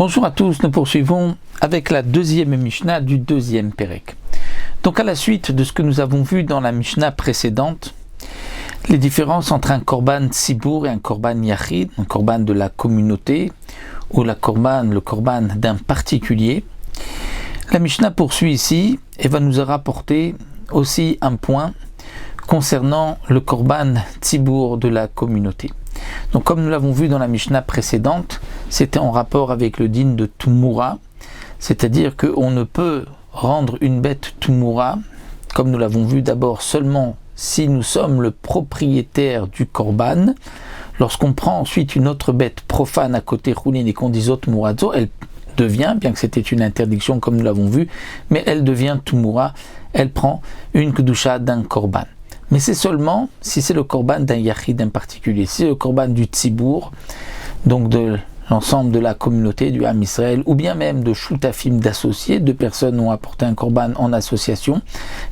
Bonjour à tous, nous poursuivons avec la deuxième Mishnah du deuxième Pérek. Donc à la suite de ce que nous avons vu dans la Mishnah précédente, les différences entre un korban tzibour et un korban yachid, un korban de la communauté ou le korban d'un particulier, la Mishnah poursuit ici et va nous rapporter aussi un point concernant le korban tzibour de la communauté. Donc comme nous l'avons vu dans la Mishnah précédente, c'était en rapport avec le din de Tumura, c'est-à-dire qu'on ne peut rendre une bête Tumura, comme nous l'avons vu d'abord seulement si nous sommes le propriétaire du korban. Lorsqu'on prend ensuite une autre bête profane à côté Choulin et qu'on dit Zot Murazo, elle devient, bien que c'était une interdiction comme nous l'avons vu, mais elle devient Tumura, elle prend une kedusha d'un korban. Mais c'est seulement si c'est le korban d'un yachid en particulier, si c'est le korban du tzibour, donc de l'ensemble de la communauté du Ham Israël, ou bien même de shutafim, d'associés, deux personnes ont apporté un korban en association,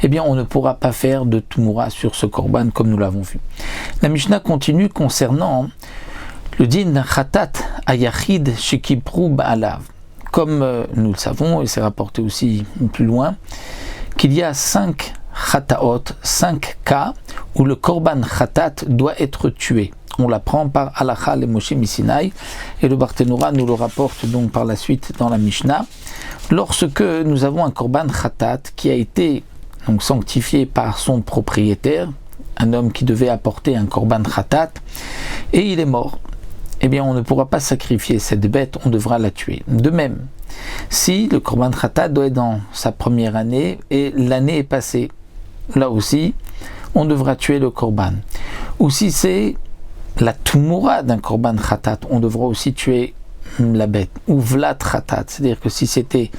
eh bien on ne pourra pas faire de tumura sur ce korban comme nous l'avons vu. La Mishnah continue concernant le din khatat ayachid shekipru ba'alav. Comme nous le savons, et c'est rapporté aussi plus loin, qu'il y a 5 cas où le korban khatat doit être tué. On l'apprend par Halacha le Moshe Misinaï et le Barthénoura nous le rapporte donc par la suite dans la Mishnah. Lorsque nous avons un korban khatat qui a été donc sanctifié par son propriétaire, un homme qui devait apporter un korban khatat, et il est mort, eh bien on ne pourra pas sacrifier cette bête, on devra la tuer. De même, si le korban khatat doit être dans sa première année et l'année est passée, là aussi, on devra tuer le korban. Ou si c'est la tumura d'un korban khatat, on devra aussi tuer la bête. Ou vlat khatat, c'est-à-dire que si c'était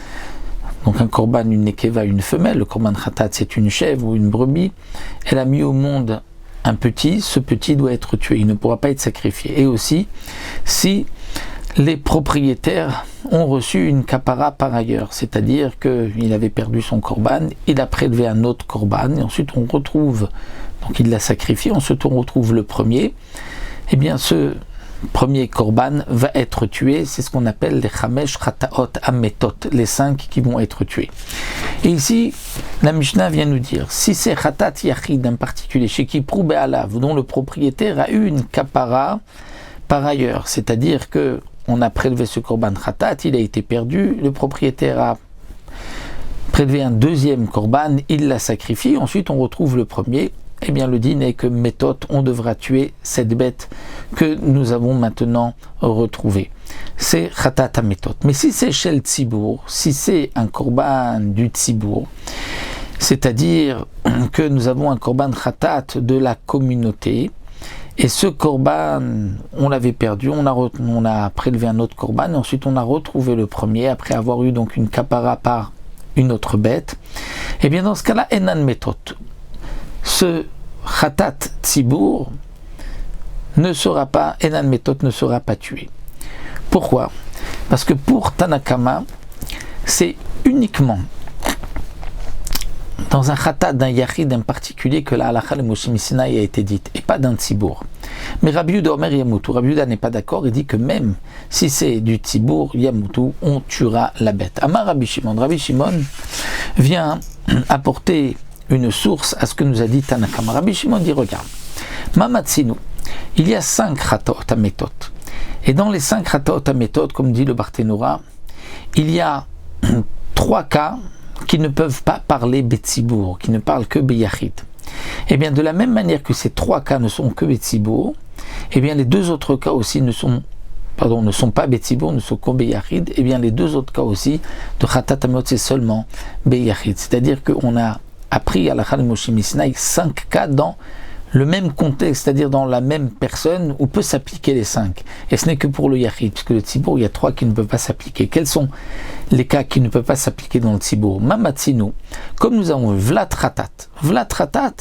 donc un korban, une nekeva, une femelle, le korban khatat c'est une chèvre ou une brebis, elle a mis au monde un petit, ce petit doit être tué, il ne pourra pas être sacrifié. Et aussi, si les propriétaires ont reçu une kapara par ailleurs, c'est-à-dire qu'il avait perdu son korban, il a prélevé un autre korban, et ensuite on retrouve, donc il l'a sacrifié, ensuite on retrouve le premier, eh bien ce premier korban va être tué, c'est ce qu'on appelle les chamesh chataot ametot, les 5 qui vont être tués. Et ici, la Mishnah vient nous dire, si c'est chatat yachid en particulier, chez Kipru be'alav, dont le propriétaire a eu une kapara par ailleurs, c'est-à-dire que on a prélevé ce korban khatat, il a été perdu, le propriétaire a prélevé un deuxième korban, il l'a sacrifié, ensuite on retrouve le premier, eh bien le din est que méthode, on devra tuer cette bête que nous avons maintenant retrouvée. C'est khatat à méthode. Mais si c'est chez le tzibour, si c'est un korban du tzibour, c'est-à-dire que nous avons un korban khatat de la communauté, et ce korban, on l'avait perdu, on a prélevé un autre korban, et ensuite on a retrouvé le premier, après avoir eu donc une kapara par une autre bête. Et bien dans ce cas-là, enan méthode. Ce khatat tzibour ne sera pas, enan méthode ne sera pas tué. Pourquoi? Parce que pour Tanakama, c'est uniquement dans un khatat d'un yachid en particulier que la halacha le Moshe Misinaï a été dite, et pas d'un tzibour. Mais Rabbi Yehuda Omer Yamutu, Rabbi Yehuda n'est pas d'accord, il dit que même si c'est du tzibour, Yamutu, on tuera la bête. Amar Rabbi Shimon vient apporter une source à ce que nous a dit Tanakama. Rabbi Shimon dit, regarde, Mamatsinu, il y a 5 khatot à méthode. Et dans les 5 khatot à méthode, comme dit le Barthénoura, il y a 3 cas qui ne peuvent pas parler Betsibour, qui ne parlent que Beyachid. Et bien de la même manière que ces 3 cas ne sont que Betsibour, et bien les 2 autres cas aussi ne sont pas Betsibour, ne sont que Beyachid, et bien les 2 autres cas aussi de Khatat Amot c'est seulement Beyachid. C'est-à-dire qu'on a appris à la Chal Moshe Misinaï 5 cas dans le même contexte, c'est-à-dire dans la même personne où peut s'appliquer les 5. Et ce n'est que pour le yachid, puisque le tzibour, il y a 3 qui ne peuvent pas s'appliquer. Quels sont les cas qui ne peuvent pas s'appliquer dans le tzibour? Mamatsinu, comme nous avons vu, vlat ratat. Vlat ratat,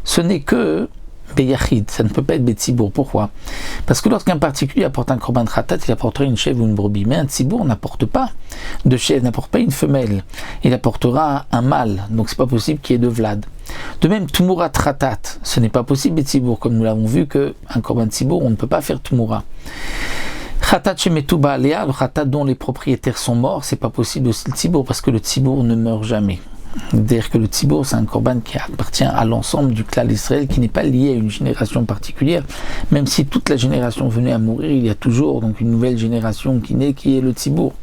ce n'est que Beyachid, ça ne peut pas être Betzibour. Pourquoi? Parce que lorsqu'un particulier apporte un korban khatat, il apportera une chèvre ou une brebis. Mais un tzibour n'apporte pas de chèvre, n'apporte pas une femelle. Il apportera un mâle. Donc c'est pas possible qu'il y ait de vlad. De même, Tumurat Ratat, ce n'est pas possible Betzibour, comme nous l'avons vu qu'un korban tzibour, on ne peut pas faire Tumura. Khatat shemetu ba'alea, le khatat dont les propriétaires sont morts, c'est pas possible aussi le tzibour, parce que le tzibour ne meurt jamais. C'est-à-dire que le tzibour, c'est un korban qui appartient à l'ensemble du clan d'Israël, qui n'est pas lié à une génération particulière. Même si toute la génération venait à mourir, il y a toujours donc une nouvelle génération qui naît, qui est le tzibour.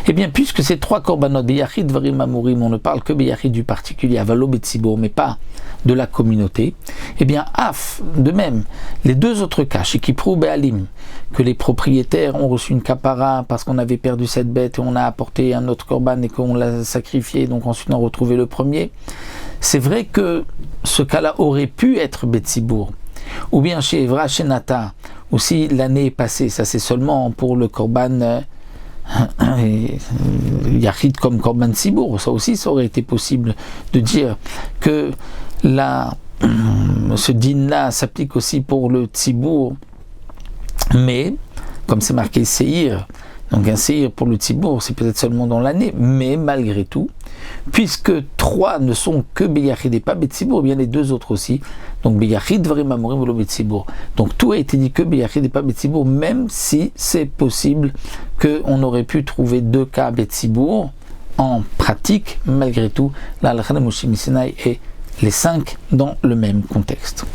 Eh bien, puisque ces trois korbanot, beyachid, varim, amurim, on ne parle que beyachid du particulier, avalo, betzibour, mais pas de la communauté, eh bien, af, de même, les deux autres cas, chez Kiprou, Be'alim, que les propriétaires ont reçu une kapara parce qu'on avait perdu cette bête et on a apporté un autre korban et qu'on l'a sacrifié, donc ensuite on a retrouvé le premier, c'est vrai que ce cas-là aurait pu être betzibour. Ou bien chez Evra, chez Nata, ou si l'année est passée, ça c'est seulement pour le korban Yachid comme korban Tzibour, ça aussi ça aurait été possible de dire que ce din-là s'applique aussi pour le Tzibour, mais comme c'est marqué Seir, donc un Seir pour le Tzibour, c'est peut-être seulement dans l'année, mais malgré tout, puisque trois ne sont que Beyachid et pas Betzibour, bien les deux autres aussi, donc Beyachid, Varim, Amorim, Volo, Betzibour. Donc tout a été dit que Beyachid et pas Betzibour, même si c'est possible qu'on aurait pu trouver deux cas Betzibour, en pratique, malgré tout, la halakha de Moshe Misinaï est les 5 dans le même contexte.